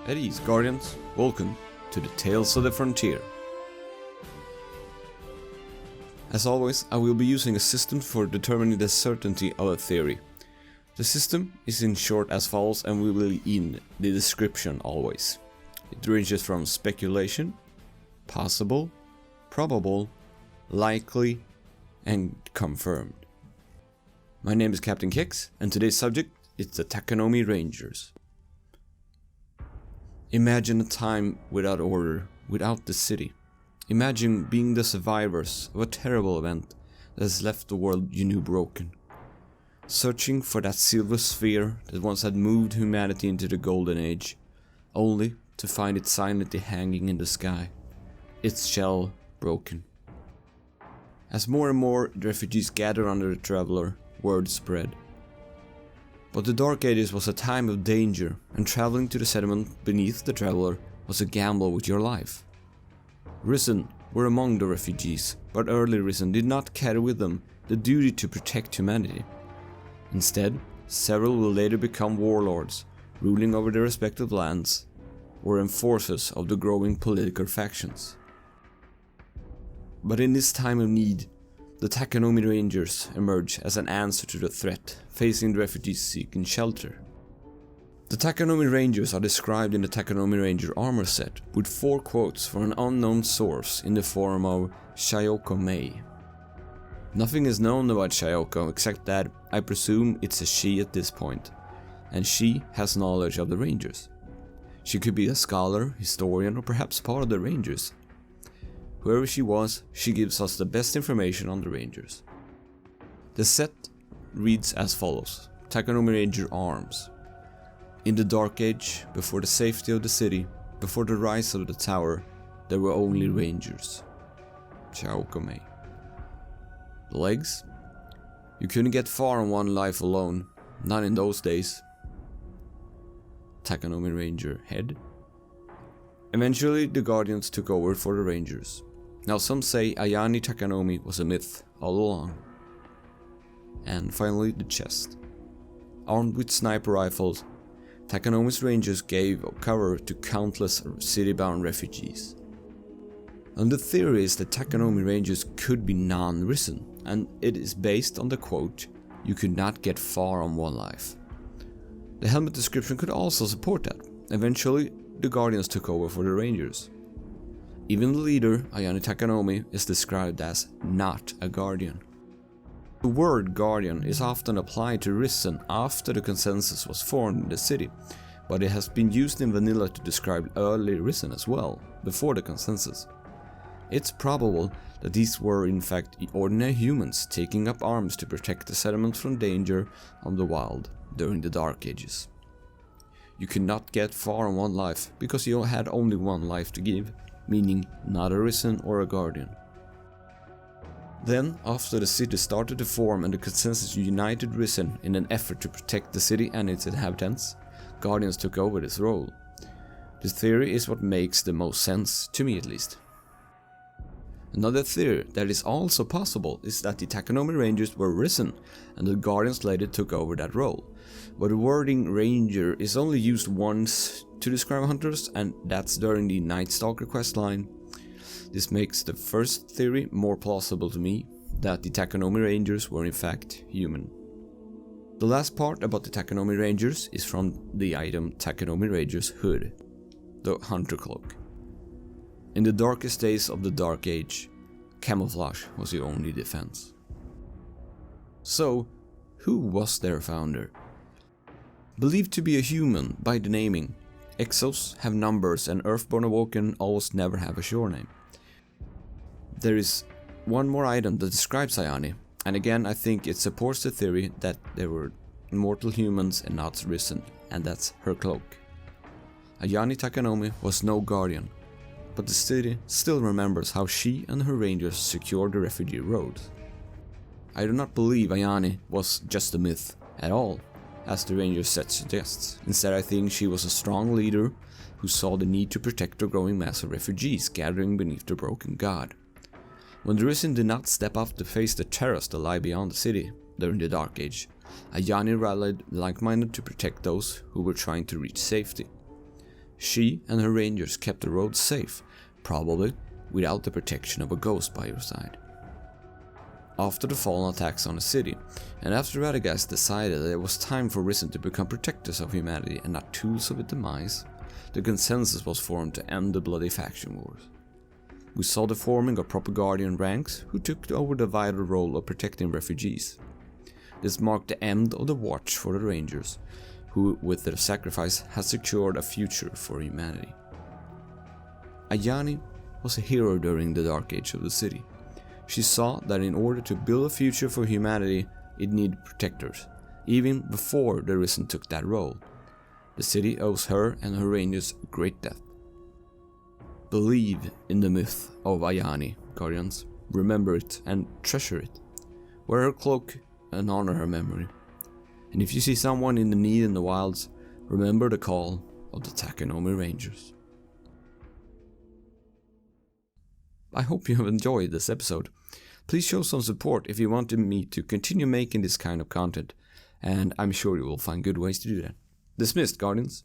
At ease, Guardians. Welcome to the Tales of the Frontier. As always, I will be using a system for determining the certainty of a theory. The system is in short as follows, and we will in the description always. It ranges from speculation, possible, probable, likely, and confirmed. My name is Captain Kix, and today's subject is the Takanome Rangers. Imagine a time without order, without the city. Imagine being the survivors of a terrible event that has left the world you knew broken. Searching for that silver sphere that once had moved humanity into the golden age, only to find it silently hanging in the sky, its shell broken. As more and more refugees gathered under the traveler, word spread. But the Dark Ages was a time of danger, and traveling to the settlement beneath the traveler was a gamble with your life. Risen were among the refugees, but early Risen did not carry with them the duty to protect humanity. Instead, several will later become warlords, ruling over their respective lands, or enforcers of the growing political factions. But in this time of need, the Takanome Rangers emerge as an answer to the threat facing the refugees seeking shelter. The Takanome Rangers are described in the Takanome Ranger armor set with 4 quotes from an unknown source in the form of Takanome. Nothing is known about Shayoko except that I presume it's a she at this point, and she has knowledge of the Rangers. She could be a scholar, historian, or perhaps part of the Rangers. Whoever she was, she gives us the best information on the Rangers. The set reads as follows: Takanome Ranger arms. In the Dark Age, before the safety of the city, before the rise of the tower, there were only Rangers. Takanome. The legs? You couldn't get far on one life alone, not in those days. Takanome Ranger head. Eventually, the Guardians took over for the Rangers. Now some say Ayane Takanome was a myth all along. And finally, the chest. Armed with sniper rifles, Takanome's Rangers gave cover to countless city-bound refugees. And the theory is that Takanome Rangers could be non-risen, and it is based on the quote, "You could not get far on one life." The helmet description could also support that. Eventually, the Guardians took over for the Rangers. Even the leader, Ayane Takanome, is described as not a Guardian. The word Guardian is often applied to Risen after the consensus was formed in the city, but it has been used in vanilla to describe early Risen as well, before the consensus. It's probable that these were in fact ordinary humans taking up arms to protect the settlement from danger on the wild during the Dark Ages. You could not get far on one life because you had only one life to give, meaning not a Risen or a Guardian. Then, after the city started to form and the consensus united Risen in an effort to protect the city and its inhabitants, Guardians took over this role. This theory is what makes the most sense, to me at least. Another theory that is also possible is that the Takanome Rangers were Risen and the Guardians later took over that role. But the wording Ranger is only used once to describe hunters, and that's during the Night Stalker questline. This makes the first theory more plausible to me, that the Takanome Rangers were in fact human. The last part about the Takanome Rangers is from the item Takanome Rangers hood, the hunter cloak. In the darkest days of the Dark Age, camouflage was the only defense. So, who was their founder? Believed to be a human by the naming, Exos have numbers and Earthborn Awoken almost never have a shore name. There is one more item that describes Ayane, and again I think it supports the theory that they were mortal humans and not Risen, and that's her cloak. Ayane Takanome was no Guardian, but the city still remembers how she and her Rangers secured the refugee roads. I do not believe Ayane was just a myth at all, as the Ranger set suggests. Instead, I think she was a strong leader who saw the need to protect the growing mass of refugees gathering beneath the broken god. When the Risen did not step up to face the terrors that lie beyond the city during the Dark Age, Ayane rallied like-minded to protect those who were trying to reach safety. She and her rangers kept the road safe, probably without the protection of a ghost by your side. After the fallen attacks on the city, and after Radagast decided that it was time for Risen to become protectors of humanity and not tools of its demise, the consensus was formed to end the bloody faction wars. We saw the forming of proper guardian ranks who took over the vital role of protecting refugees. This marked the end of the watch for the Rangers, who with their sacrifice had secured a future for humanity. Ayani was a hero during the dark age of the city. She saw that in order to build a future for humanity, it needed protectors, even before the Risen took that role. The city owes her and her rangers a great debt. Believe in the myth of Ayani, Guardians. Remember it and treasure it. Wear her cloak and honor her memory. And if you see someone in need in the wilds, remember the call of the Takanome Rangers. I hope you have enjoyed this episode. Please show some support if you want me to continue making this kind of content, and I'm sure you will find good ways to do that. Dismissed, Guardians.